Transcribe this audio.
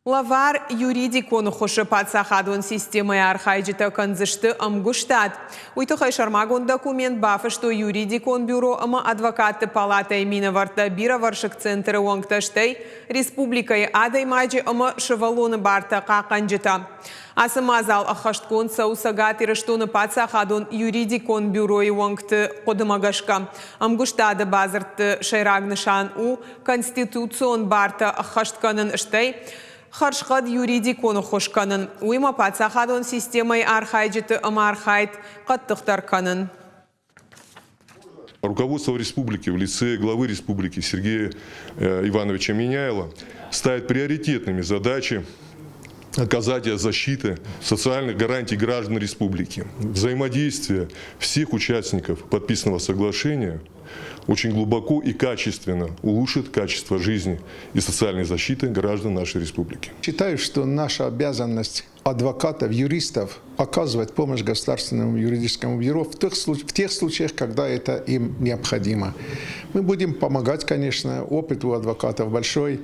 Лавар юридикон хошы патсахадон системы архайджита канзышты амгуштат. Уйтухай шармагон документ бафы, что юридикон бюро ама адвокаты палата имина варта бира варшик центры уангташтай республикой адай маджи ама шевалоны барта каканджита. Асымазал ахашткон саусагат ирыштоны патсахадон юридикон бюро и уангты кодымагашка. Амгуштады базырты шайрагнышан у конституцион барта ахаштканын штай Харшхад юридикону хошканын, уйма патсахадон системой архайджиты ама архайт каттыхтарканын. Руководство республики в лице главы республики Сергея Ивановича Миняйла ставит приоритетными задачи оказания защиты социальных гарантий граждан республики. Взаимодействие всех участников подписанного соглашения очень глубоко и качественно улучшит качество жизни и социальной защиты граждан нашей республики. Считаю, что наша обязанность адвокатов, юристов оказывать помощь Государственному юридическому бюро в тех случаях, когда это им необходимо. Мы будем помогать, конечно, опыт у адвокатов большой.